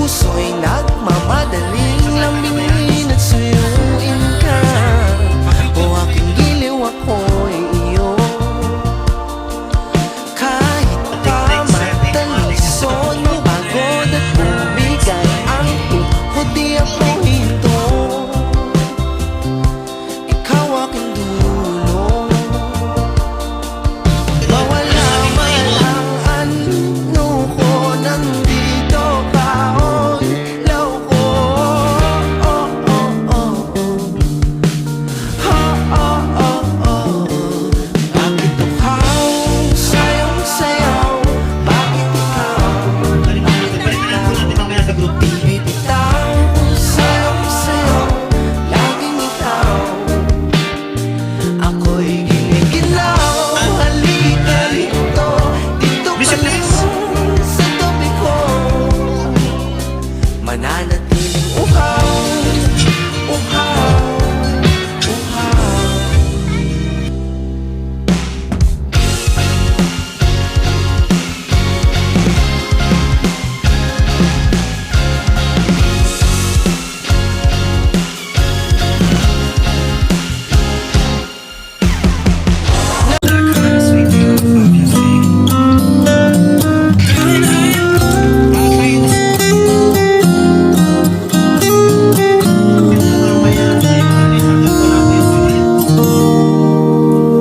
puso'y nagmamadaling lambingin at suyuin ka. O aking giliw, ako'y iyo. Kahit pamatalisod, mapagod at bumigay ang tuhod, di ako hinto. Ikaw aking dulong. Mawala man ang ano ko, nandito ka, o ilaw ko. Oh, oh, oh, oh. Ha, oh, oh, oh. Bakit uhaw, sayang-sayaw? Bakit ikaw? Di bitaw, sayang-sayaw, laging ikaw. Ako'y giniginaw, halika rito, dito ka lang sa tabi ko. Mananatiling uhaw, uhaw, uhaw.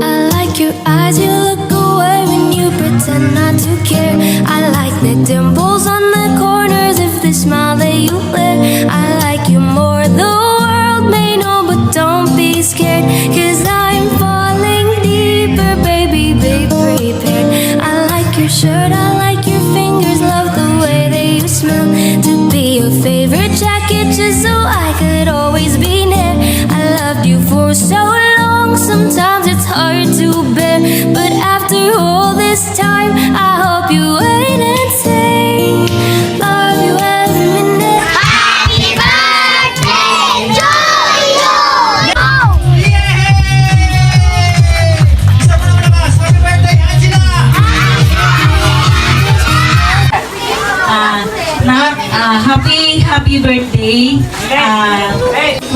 I like your eyes, you look away when you pretend not to care. I like the dimples on the corners of the smile that you wear. I like you more, the world may know, but don't be scared, 'cause I'm falling deeper, baby, be prepared. I like your shirt, I like your fingers, love the way that you smell. To be your favorite jacket, just so I could always be near. I loved you for so long, sometimes it's hard to bear, but after all this time, I hope you wait and say, love you every minute. Happy birthday to you! Isa pa naman naman. Happy birthday, Angela! Happy birthday.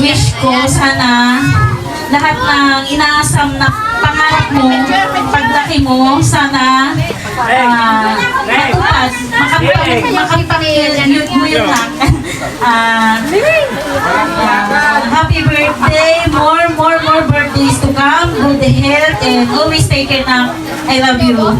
Wish ko sana lahat ng inaasam na pangarap mo, paglaki mo, sana matupad, makapag-youth mo yun lang. Happy birthday, more birthdays to come, good health, and always take care na. I love you.